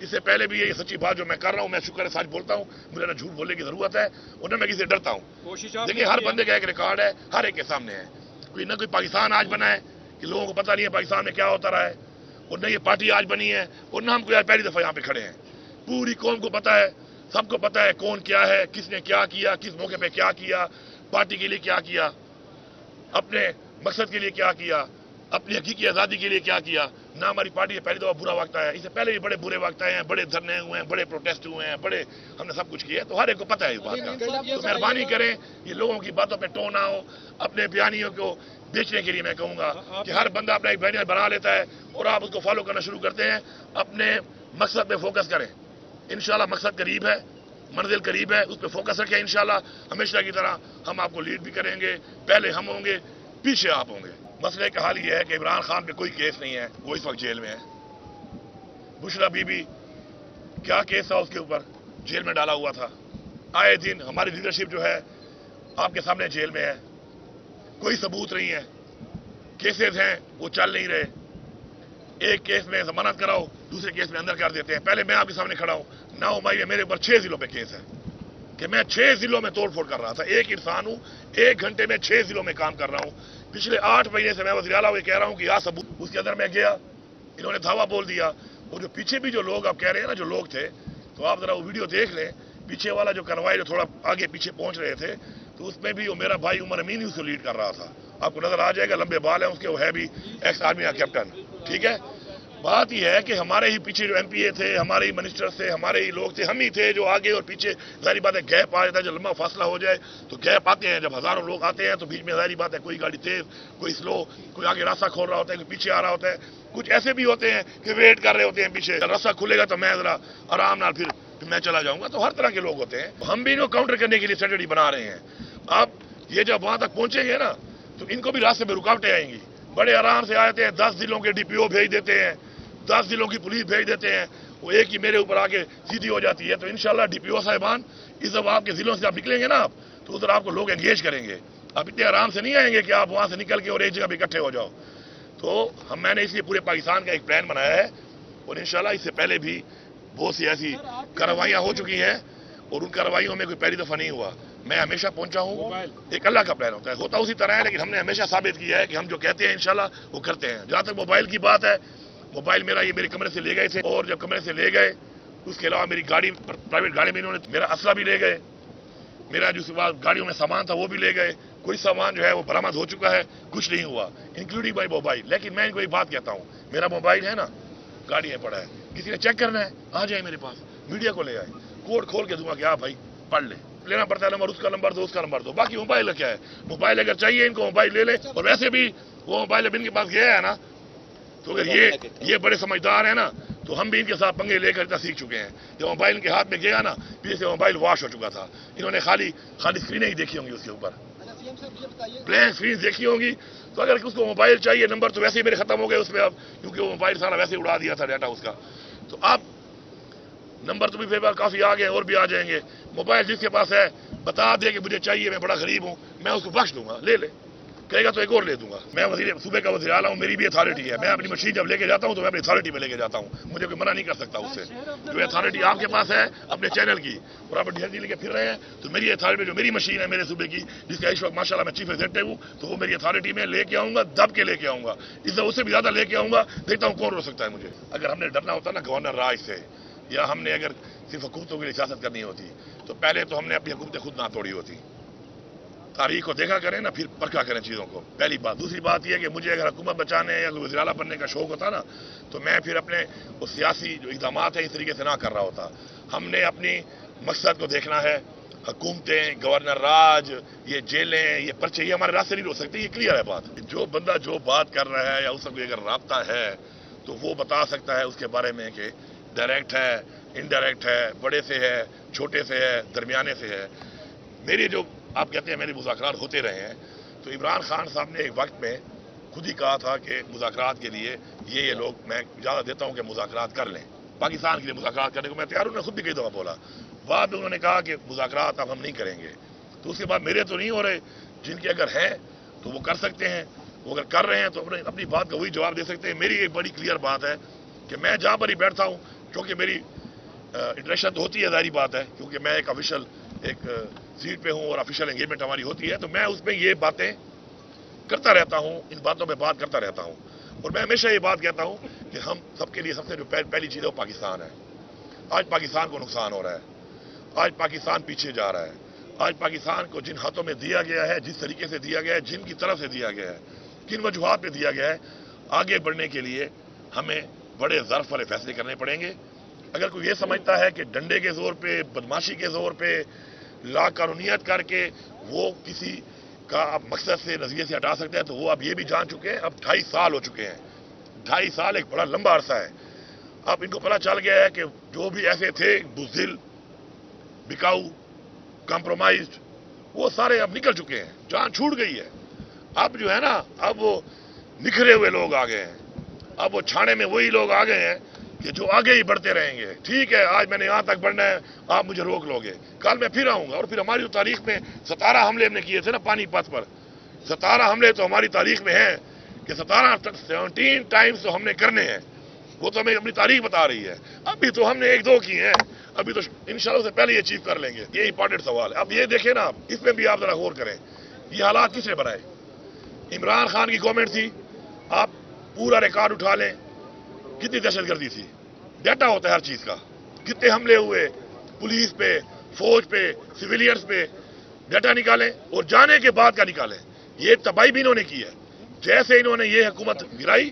اس سے پہلے بھی یہ سچی بات جو میں کر رہا ہوں، میں شکر ہے سچ بولتا ہوں، مجھے نہ جھوٹ بولنے کی ضرورت ہے اور نہ میں کسی سے ڈرتا ہوں۔ دیکھیں ہر بندے کا ایک ریکارڈ ہے، ہر ایک کے سامنے ہے۔ کوئی نہ کوئی پاکستان آج بنا ہے کہ لوگوں کو پتہ نہیں ہے پاکستان میں کیا ہوتا رہا ہے، اور نہ یہ پارٹی آج بنی ہے، اور نہ ہم کوئی پہلی دفعہ یہاں پہ کھڑے ہیں۔ پوری قوم کو پتہ ہے، سب کو پتہ ہے کون کیا ہے، کس نے کیا کیا، کس موقع پہ کیا کیا، پارٹی کے لیے کیا کیا، اپنے مقصد کے لیے کیا کیا، اپنی حقیقی آزادی کے لیے کیا کیا۔ نہ ہماری پارٹی ہے پہلی دفعہ برا وقت آیا، اس سے پہلے بھی بڑے برے وقت آئے ہیں، بڑے دھرنے ہوئے ہیں، بڑے پروٹیسٹ ہوئے ہیں، بڑے ہم نے سب کچھ کیا ہے، تو ہر ایک کو پتہ ہے اس بات کا۔ تو مہربانی کریں یہ لوگوں کی باتوں پہ ٹون نہ ہو۔ اپنے بیانیوں کو بیچنے کے لیے میں کہوں گا کہ ہر بندہ اپنا ایک بیانیہ بنا لیتا ہے اور آپ اس کو فالو کرنا شروع کرتے ہیں۔ اپنے مقصد پہ فوکس کریں، انشاءاللہ مقصد قریب ہے، منزل قریب ہے، اس پہ فوکس رکھیں۔ انشاءاللہ ہمیشہ کی طرح ہم آپ کو لیڈ بھی کریں گے، پہلے ہم ہوں گے، پیچھے آپ ہوں گے۔ مسئلے کا حال یہ ہے کہ عمران خان پہ کوئی کیس نہیں ہے، وہ اس وقت جیل میں ہے۔ بشرا بی بی کیا کیس تھا اس کے اوپر، جیل میں ڈالا ہوا تھا۔ آئے دن ہماری لیڈرشپ جو ہے آپ کے سامنے جیل میں ہے، کوئی ثبوت نہیں ہے، کیسز ہیں وہ چل نہیں رہے۔ ایک کیس میں ضمانت کراؤ، دوسرے کیس میں اندر کر دیتے ہیں۔ پہلے میں آپ کے سامنے کھڑا ہوں، 9 مئی میں میرے اوپر 6 ضلعوں پہ کیس ہے کہ میں 6 ضلعوں میں توڑ پھوڑ کر رہا تھا۔ ایک انسان ہوں، 1 گھنٹے میں 6 ضلعوں میں کام کر رہا ہوں۔ پچھلے 8 مہینے سے میں وزیر اعلیٰ کو کہہ رہا ہوں کہ یا ثبوت، اس کے اندر میں گیا، انہوں نے دھاوا بول دیا۔ اور جو پیچھے بھی جو لوگ آپ کہہ رہے ہیں نا، جو لوگ تھے، تو آپ ذرا وہ ویڈیو دیکھ لیں، پیچھے والا جو کنوائے جو تھوڑا آگے پیچھے پہنچ رہے تھے، تو اس میں بھی وہ میرا بھائی عمر امین ہی اس کو لیڈ کر رہا تھا۔ آپ کو نظر آ جائے گا، لمبے بال ہیں اس کے، وہ ہے بھی ایکس آرمی کا کیپٹن۔ ٹھیک ہے، بات یہ ہے کہ ہمارے ہی پیچھے جو ایم پی اے تھے، ہمارے ہی منسٹر تھے، ہمارے ہی لوگ تھے، ہم ہی تھے جو آگے اور پیچھے، ظاہری بات ہے گیپ آ جاتا ہے، جب لمبا فاصلہ ہو جائے تو گیپ آتے ہیں۔ جب ہزاروں لوگ آتے ہیں تو بیچ میں ظاہری بات ہے کوئی گاڑی تیز، کوئی سلو، کوئی آگے راستہ کھول رہا ہوتا ہے، کوئی پیچھے آ رہا ہوتا ہے۔ کچھ ایسے بھی ہوتے ہیں کہ ویٹ کر رہے ہوتے ہیں پیچھے، راستہ کھلے گا تو میں ذرا آرام نال پھر میں چلا جاؤں گا۔ تو ہر طرح کے لوگ ہوتے ہیں، ہم بھی ان کو کاؤنٹر کرنے کے لیے اسٹریٹجی بنا رہے ہیں۔ اب یہ جب وہاں تک پہنچیں گے نا تو ان کو بھی راستے میں رکاوٹیں آئیں گی۔ بڑے آرام سے آتے ہیں، 10 ضلعوں کے ڈی پی او بھیج دیتے ہیں، 10 ضلعوں کی پولیس بھیج دیتے ہیں، وہ ایک ہی میرے اوپر آگے سیدھی ہو جاتی ہے۔ تو انشاءاللہ ڈی پی او صاحبان، اس جب آپ کے ضلعوں سے آپ نکلیں گے نا آپ، تو ادھر آپ کو لوگ انگیج کریں گے۔ آپ اتنے آرام سے نہیں آئیں گے کہ آپ وہاں سے نکل کے اور ایک جگہ پہ اکٹھے ہو جاؤ۔ تو میں نے اس لیے پورے پاکستان کا ایک پلان بنایا ہے، اور انشاءاللہ اس سے پہلے بھی بہت سی ایسی کارروائیاں ہو چکی ہیں، اور ان کارروائیوں میں کوئی پہلی دفعہ نہیں ہوا۔ میں ہمیشہ پہنچا ہوں، ایک اللہ کا پلان ہوتا ہے، ہوتا اسی طرح ہے، لیکن ہم نے ہمیشہ ثابت کیا ہے کہ ہم جو کہتے ہیں انشاءاللہ وہ کرتے ہیں۔ جہاں تک موبائل کی بات ہے، موبائل میرا یہ میرے کمرے سے لے گئے تھے، اور جب کمرے سے لے گئے اس کے علاوہ میری گاڑی، پرائیویٹ گاڑی میں انہوں نے میرا اسلحہ بھی لے گئے، میرا جو گاڑیوں میں سامان تھا وہ بھی لے گئے۔ کوئی سامان جو ہے وہ برآمد ہو چکا ہے، کچھ نہیں ہوا، انکلوڈنگ مائی موبائل۔ لیکن میں ان کو ایک بات کہتا ہوں، میرا موبائل ہے نا گاڑی میں پڑا ہے، کسی نے چیک کرنا ہے آ جائے میرے پاس، میڈیا کو لے آئے، کوڈ کھول کے دوں گا کہ آپ بھائی پڑھ لیں۔ لینا پڑتا ہے نمبر، اس کا نمبر دو، اس کا نمبر دو، باقی موبائل کا کیا ہے، موبائل اگر چاہیے ان کو موبائل لے لیں۔ اور ویسے بھی وہ موبائل اب ان کے پاس گیا ہے نا، تو اگر یہ بڑے سمجھدار ہیں نا، تو ہم بھی ان کے ساتھ پنگے لے کر اتنا سیکھ چکے ہیں۔ جب موبائل ان کے ہاتھ میں گیا نا، پیچھے سے موبائل واش ہو چکا تھا، انہوں نے خالی اسکرینیں ہی دیکھی ہوں گی، اس کے اوپر بلینک اسکرین دیکھی ہوں گی۔ تو اگر اس کو موبائل چاہیے نمبر، تو ویسے ہی میرے ختم ہو گئے اس پہ اب، کیونکہ وہ موبائل سارا ویسے اڑا دیا تھا ڈیٹا اس کا۔ تو اب نمبر تو بھی پھر کافی آ گئے اور بھی آ جائیں گے۔ موبائل جس کے پاس ہے بتا دے کہ مجھے چاہیے، میں بڑا غریب ہوں، میں اس کو بخش دوں گا، لے لے، کہے گا تو ایک اور لے دوں گا۔ میں صوبے کا وزیر اعلیٰ ہوں، میری بھی اتھارٹی ہے، میں اپنی مشین جب لے کے جاتا ہوں تو میں اپنی اتھارٹی میں لے کے جاتا ہوں، مجھے کوئی منع نہیں کر سکتا اس سے۔ جو اتھارٹی آپ کے پاس ہے اپنے چینل کی، اور آپ ڈھیر لے کے پھر رہے ہیں، تو میری اتھارٹی میں جو میری مشین ہے میرے صوبے کی، جس کا اس وقت ماشاء اللہ میں چیف ایگزیکٹو ہوں، تو وہ میری اتھارٹی میں لے کے آؤں گا، دب کے لے کے آؤں گا، اس سے بھی زیادہ لے کے آؤں گا، دیکھتا ہوں کون رو سکتا ہے مجھے۔ اگر ہم نے ڈرنا ہوتا نا گورنر راج سے، یا ہم نے اگر صرف حکومتوں کے لیے سیاست کرنی ہوتی، تو پہلے تو ہم نے اپنی حکومتیں خود نہ توڑی ہوتی۔ تاریخ کو دیکھا کریں نا، پھر پرکھا کریں چیزوں کو، پہلی بات۔ دوسری بات یہ ہے کہ مجھے اگر حکومت بچانے یا وزیر اعلیٰ بننے کا شوق ہوتا نا، تو میں پھر اپنے وہ سیاسی جو اقدامات ہیں اس طریقے سے نہ کر رہا ہوتا۔ ہم نے اپنی مقصد کو دیکھنا ہے، حکومتیں، گورنر راج، یہ جیلیں، یہ پرچے، یہ ہمارے راستے نہیں رو سکتے، یہ کلیئر ہے بات۔ جو بندہ جو بات کر رہا ہے یا اس کا اگر رابطہ ہے تو وہ بتا سکتا ہے اس کے بارے میں کہ ڈائریکٹ ہے، انڈائریکٹ ہے، بڑے سے ہے، چھوٹے سے ہے، درمیانے سے ہے۔ میری جو آپ کہتے ہیں میرے مذاکرات ہوتے رہے ہیں، تو عمران خان صاحب نے ایک وقت میں خود ہی کہا تھا کہ مذاکرات کے لیے یہ لوگ میں اجازت دیتا ہوں کہ مذاکرات کر لیں، پاکستان کے لیے مذاکرات کرنے کو میں تیار ہوں، نے خود بھی کئی دفعہ بولا۔ بعد میں انہوں نے کہا کہ مذاکرات اب ہم نہیں کریں گے۔ تو اس کے بعد میرے تو نہیں ہو رہے، جن کے اگر ہیں تو وہ کر سکتے ہیں، وہ اگر کر رہے ہیں تو اپنی بات کا وہی جواب دے سکتے ہیں۔ میری ایک بڑی کلیئر بات ہے کہ میں جہاں پر ہی بیٹھتا ہوں، کیونکہ میری انٹریکشن تو ہوتی ہے، ظاہری بات ہے، کیونکہ میں ایک آفیشیل ایک سیٹ پہ ہوں اور آفیشیل انگیجمنٹ ہماری ہوتی ہے، تو میں اس میں یہ باتیں کرتا رہتا ہوں، ان باتوں پہ بات کرتا رہتا ہوں، اور میں ہمیشہ یہ بات کہتا ہوں کہ ہم سب کے لیے سب سے جو پہلی چیز ہے وہ پاکستان ہے۔ آج پاکستان کو نقصان ہو رہا ہے، آج پاکستان پیچھے جا رہا ہے، آج پاکستان کو جن ہاتھوں میں دیا گیا ہے، جس طریقے سے دیا گیا ہے، جن کی طرف سے دیا گیا ہے، کن وجوہات پہ دیا گیا ہے، آگے بڑھنے کے لیے ہمیں بڑے ظرف والے فیصلے کرنے پڑیں گے۔ اگر کوئی یہ سمجھتا ہے کہ ڈنڈے کے زور پہ، بدماشی کے زور پہ، لا قانونیت کر کے وہ کسی کا اب مقصد سے نظریے سے ہٹا سکتا ہے، تو وہ اب یہ بھی جان چکے ہیں۔ اب 2.5 سال ہو چکے ہیں، 2.5 سال ایک بڑا لمبا عرصہ ہے۔ اب ان کو پتہ چل گیا ہے کہ جو بھی ایسے تھے بزدل، بکاؤ، کمپرومائزڈ، وہ سارے اب نکل چکے ہیں، جان چھوٹ گئی ہے۔ اب جو ہے نا، اب وہ نکھرے ہوئے لوگ آ گئے ہیں، اب وہ چھانے میں وہی لوگ آ گئے ہیں کہ جو آگے ہی بڑھتے رہیں گے۔ ٹھیک ہے، آج میں نے یہاں تک بڑھنا ہے، آپ مجھے روک لو گے، کل میں پھر آؤں گا۔ اور پھر ہماری جو تاریخ میں 17 حملے ہم نے کیے تھے نا پانی پت پر، 17 حملے تو ہماری تاریخ میں ہیں کہ 17 ٹائمز تو ہم نے کرنے ہیں، وہ تو ہمیں اپنی تاریخ بتا رہی ہے۔ ابھی تو ہم نے 1-2 کی ہیں، ابھی تو انشاءاللہ سے پہلے یہ اچیو کر لیں گے۔ یہ امپورٹنٹ سوال ہے۔ اب یہ دیکھیں نا، اس میں بھی آپ ذرا غور کریں، یہ حالات کس نے بنائے؟ عمران خان کی گورنمنٹ تھی، آپ پورا ریکارڈ اٹھا لیں، کتنی دہشت گردی تھی، ڈیٹا ہوتا ہے ہر چیز کا، کتنے حملے ہوئے پولیس پہ، فوج پہ، سویلینز پہ، ڈیٹا نکالیں اور جانے کے بعد کا نکالیں۔ یہ تباہی بھی انہوں نے کی ہے۔ جیسے انہوں نے یہ حکومت گرائی،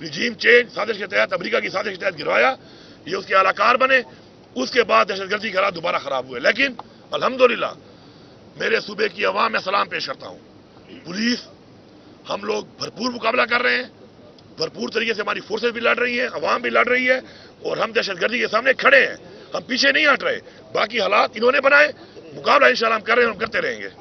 رجیم چینج سازش کے تحت، امریکہ کی سازش کے تحت گروایا، یہ اس کے اعلی کار بنے، اس کے بعد دہشت گردی کے حالات دوبارہ خراب ہوئے۔ لیکن الحمدللہ میرے صوبے کی عوام میں سلام پیش کرتا ہوں، پولیس ہم لوگ بھرپور مقابلہ کر رہے ہیں، بھرپور طریقے سے ہماری فورسز بھی لڑ رہی ہیں، عوام بھی لڑ رہی ہے، اور ہم دہشت گردی کے سامنے کھڑے ہیں، ہم پیچھے نہیں ہٹ رہے۔ باقی حالات انہوں نے بنائے، مقابلہ انشاءاللہ ہم کر رہے ہیں، ہم کرتے رہیں گے۔